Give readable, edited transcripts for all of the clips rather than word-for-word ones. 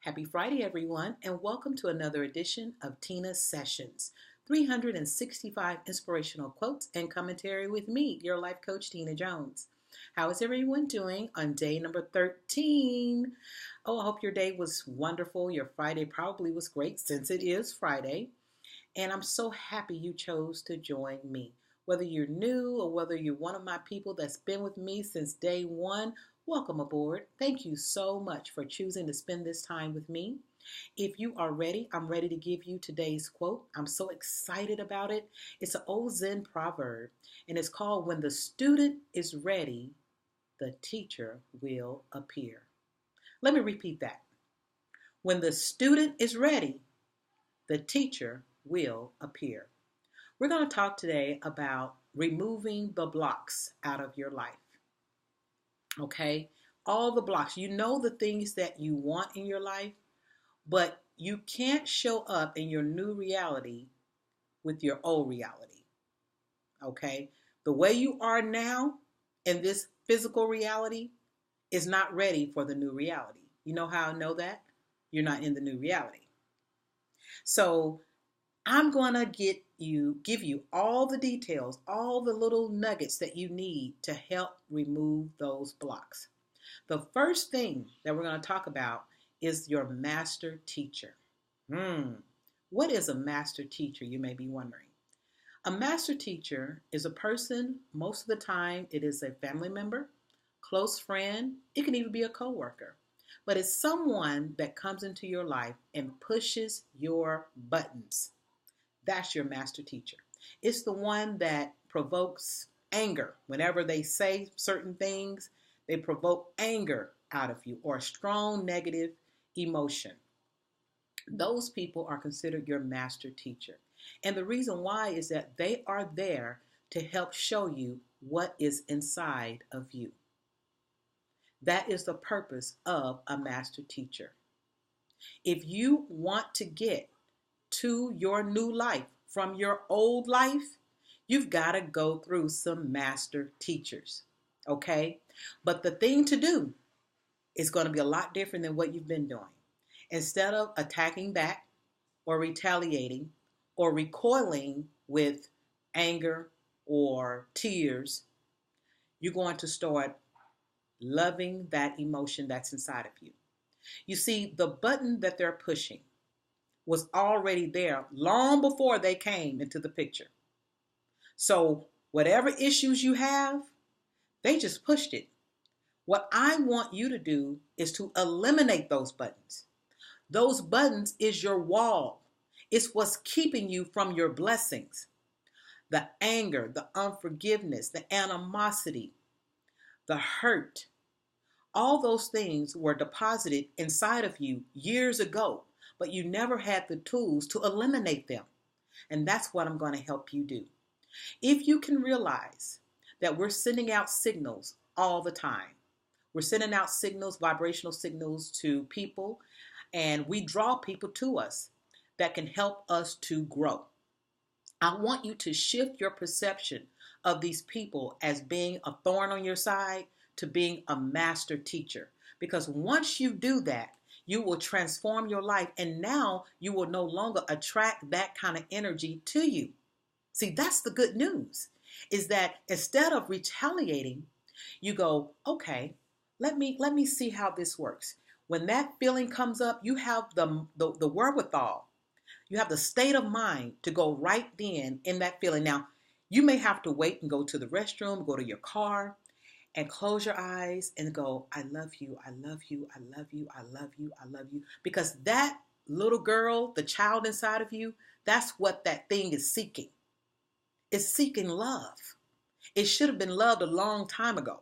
Happy Friday, everyone, and welcome to another edition of Teena's Sessions 365 inspirational quotes and commentary with me, your life coach, Teena Jones. How is everyone doing on day number 13? Oh, I hope your day was wonderful. Your Friday probably was great since it is Friday. And I'm so happy you chose to join me. Whether you're new or whether you're one of my people that's been with me since day one, welcome aboard. Thank you so much for choosing to spend this time with me. If you are ready, I'm ready to give you today's quote. I'm so excited about it. It's an old Zen proverb, and it's called, "When the student is ready, the teacher will appear." Let me repeat that. When the student is ready, the teacher will appear. We're going to talk today about removing the blocks out of your life. Okay? All the blocks. You know the things that you want in your life, but you can't show up in your new reality with your old reality. Okay? The way you are now in this physical reality is not ready for the new reality. You know how I know that? You're not in the new reality. So I'm going to give you all the details, all the little nuggets that you need to help remove those blocks. The first thing that we're going to talk about is your master teacher. What is a master teacher, you may be wondering? A master teacher is a person, most of the time it is a family member, close friend, it can even be a coworker. But it's someone that comes into your life and pushes your buttons. That's your master teacher. It's the one that provokes anger. Whenever they say certain things, they provoke anger out of you or a strong negative emotion. Those people are considered your master teacher. And the reason why is that they are there to help show you what is inside of you. That is the purpose of a master teacher. If you want to get to your new life from your old life, you've got to go through some master teachers. Okay? But the thing to do is going to be a lot different than what you've been doing. Instead of attacking back or retaliating or recoiling with anger or tears, you're going to start loving that emotion that's inside of you. You see, the button that they're pushing was already there long before they came into the picture. So whatever issues you have, they just pushed it. What I want you to do is to eliminate those buttons. Those buttons is your wall. It's what's keeping you from your blessings. The anger, the unforgiveness, the animosity, the hurt, all those things were deposited inside of you years ago, but you never had the tools to eliminate them. And that's what I'm going to help you do. If you can realize that we're sending out signals all the time, we're sending out signals, vibrational signals to people, and we draw people to us that can help us to grow. I want you to shift your perception of these people as being a thorn on your side to being a master teacher. Because once you do that, you will transform your life, and now you will no longer attract that kind of energy to you. See, that's the good news, is that instead of retaliating, you go, okay, let me see how this works. When that feeling comes up, you have the wherewithal. You have the state of mind to go right then in that feeling. Now, you may have to wait and go to the restroom, go to your car, and close your eyes and go, I love you, I love you, I love you, I love you, I love you. Because that little girl, the child inside of you, that's what that thing is seeking. It's seeking love. It should have been loved a long time ago,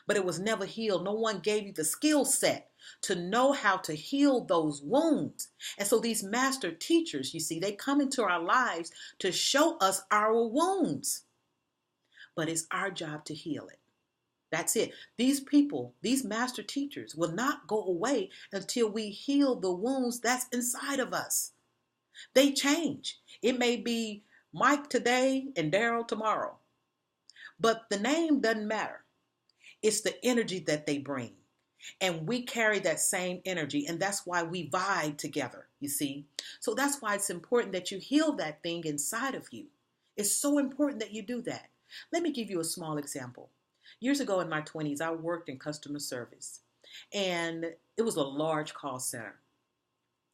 but it was never healed. No one gave you the skill set to know how to heal those wounds. And so these master teachers, you see, they come into our lives to show us our wounds, but it's our job to heal it. That's it. These people, these master teachers will not go away until we heal the wounds that's inside of us. They change. It may be Mike today and Daryl tomorrow, but the name doesn't matter. It's the energy that they bring. And we carry that same energy, and that's why we vibe together, you see. So that's why it's important that you heal that thing inside of you. It's so important that you do that. Let me give you a small example. Years ago in my 20s, I worked in customer service, and it was a large call center.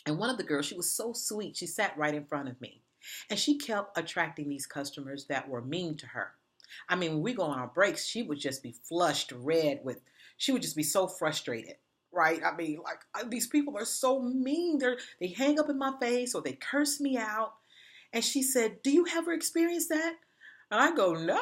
And one of the girls, she was so sweet. She sat right in front of me. And she kept attracting these customers that were mean to her. I mean, when we go on our breaks, she would just be flushed red she would just be so frustrated, right? I mean, like these people are so mean. They hang up in my face or they curse me out. And she said, "Do you ever experience that?" And I go, "No,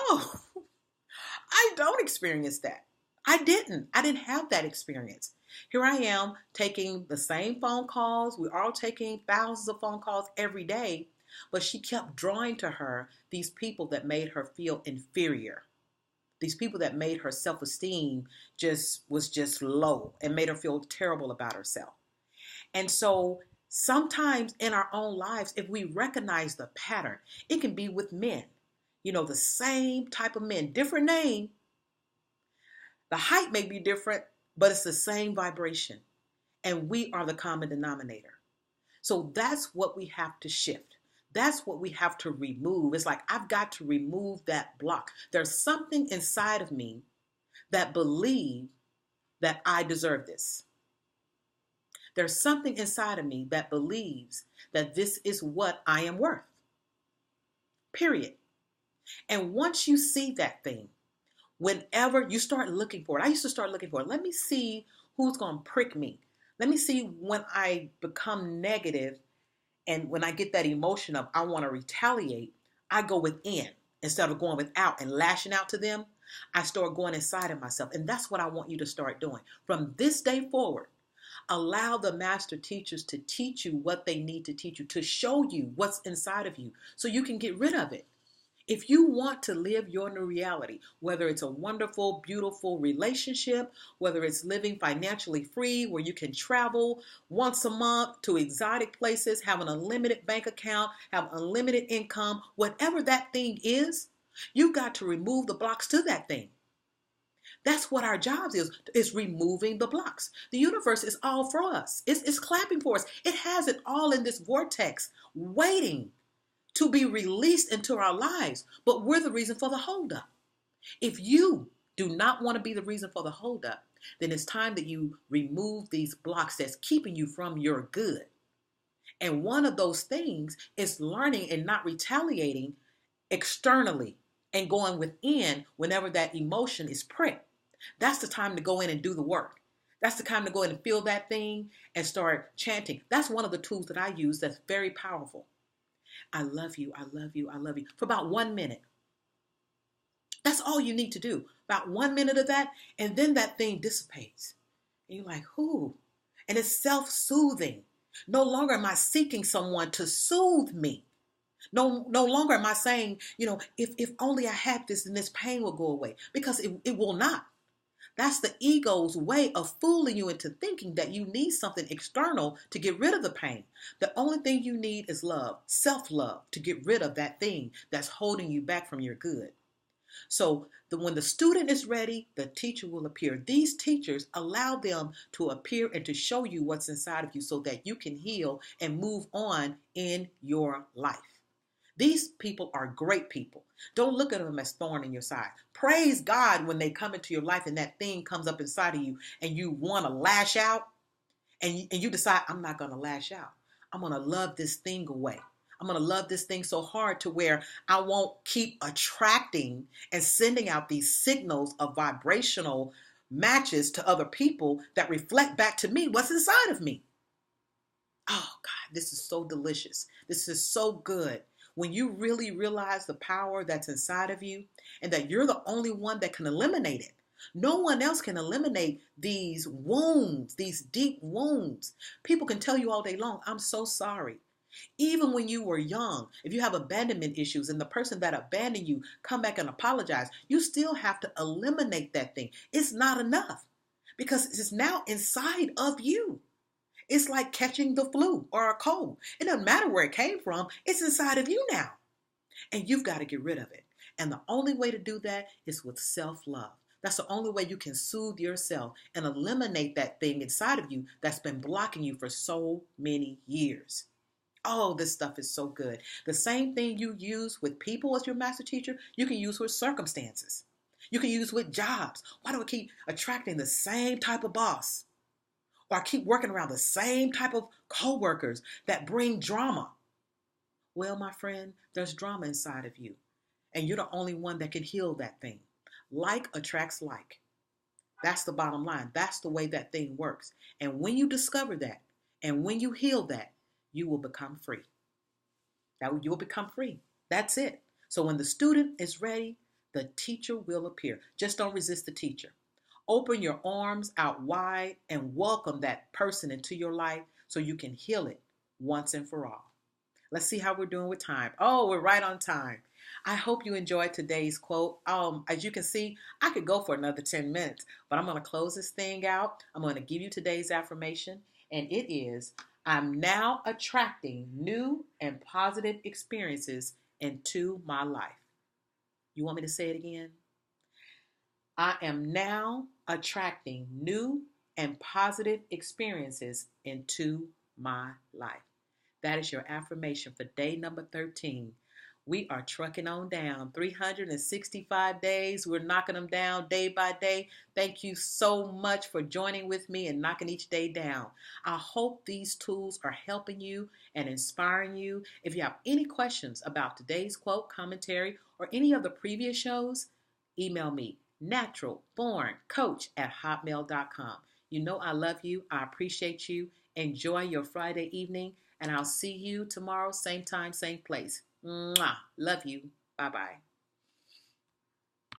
I don't experience that. I didn't. I didn't have that experience." Here I am taking the same phone calls. We're all taking thousands of phone calls every day. But she kept drawing to her these people that made her feel inferior. These people that made her self-esteem just low and made her feel terrible about herself. And so sometimes in our own lives, if we recognize the pattern, it can be with men. You know, the same type of men, different name. The height may be different, but it's the same vibration. And we are the common denominator. So that's what we have to shift. That's what we have to remove. It's like I've got to remove that block. There's something inside of me that believes that I deserve this. There's something inside of me that believes that this is what I am worth. Period. And once you see that thing, whenever you start looking for it, I used to start looking for it. Let me see who's going to prick me. Let me see when I become negative and when I get that emotion of I want to retaliate, I go within instead of going without and lashing out to them. I start going inside of myself. And that's what I want you to start doing. From this day forward, allow the master teachers to teach you what they need to teach you, to show you what's inside of you so you can get rid of it. If you want to live your new reality, whether it's a wonderful, beautiful relationship, whether it's living financially free, where you can travel once a month to exotic places, have an unlimited bank account, have unlimited income, whatever that thing is, you've got to remove the blocks to that thing. That's what our jobs is removing the blocks. The universe is all for us. It's clapping for us. It has it all in this vortex, waiting to be released into our lives, but we're the reason for the holdup. If you do not want to be the reason for the holdup, then it's time that you remove these blocks that's keeping you from your good. And one of those things is learning and not retaliating externally and going within whenever that emotion is pricked. That's the time to go in and do the work. That's the time to go in and feel that thing and start chanting. That's one of the tools that I use that's very powerful. I love you, I love you, I love you, for about 1 minute. That's all you need to do. About 1 minute of that, and then that thing dissipates. And you're like, whoo. And it's self-soothing. No longer am I seeking someone to soothe me. No longer am I saying, if only I had this, then this pain will go away. Because it will not. That's the ego's way of fooling you into thinking that you need something external to get rid of the pain. The only thing you need is love, self-love, to get rid of that thing that's holding you back from your good. So when the student is ready, the teacher will appear. These teachers allow them to appear and to show you what's inside of you so that you can heal and move on in your life. These people are great people. Don't look at them as thorn in your side. Praise God when they come into your life and that thing comes up inside of you and you want to lash out and you decide, I'm not going to lash out. I'm going to love this thing away. I'm going to love this thing so hard to where I won't keep attracting and sending out these signals of vibrational matches to other people that reflect back to me what's inside of me. Oh God, this is so delicious. This is so good. When you really realize the power that's inside of you and that you're the only one that can eliminate it. No one else can eliminate these wounds, these deep wounds. People can tell you all day long, I'm so sorry. Even when you were young, if you have abandonment issues and the person that abandoned you come back and apologize, you still have to eliminate that thing. It's not enough because it's now inside of you. It's like catching the flu or a cold. It doesn't matter where it came from. It's inside of you now. And you've got to get rid of it. And the only way to do that is with self-love. That's the only way you can soothe yourself and eliminate that thing inside of you that's been blocking you for so many years. Oh, this stuff is so good. The same thing you use with people as your master teacher, you can use with circumstances. You can use with jobs. Why do I keep attracting the same type of boss? Or I keep working around the same type of coworkers that bring drama? Well, my friend, there's drama inside of you. And you're the only one that can heal that thing. Like attracts like. That's the bottom line. That's the way that thing works. And when you discover that, and when you heal that, you will become free. That you will become free. That's it. So when the student is ready, the teacher will appear. Just don't resist the teacher. Open your arms out wide and welcome that person into your life so you can heal it once and for all. Let's see how we're doing with time. Oh, we're right on time. I hope you enjoyed today's quote. As you can see, I could go for another 10 minutes, but I'm going to close this thing out. I'm going to give you today's affirmation, and it is, I'm now attracting new and positive experiences into my life. You want me to say it again? I am now attracting new and positive experiences into my life. That is your affirmation for day number 13. We are trucking on down 365 days. We're knocking them down day by day. Thank you so much for joining with me and knocking each day down. I hope these tools are helping you and inspiring you. If you have any questions about today's quote, commentary, or any of the previous shows, email me, naturalborncoach@hotmail.com. You know I love you. I appreciate you. Enjoy your Friday evening. And I'll see you tomorrow, same time, same place. Mwah. Love you. Bye-bye.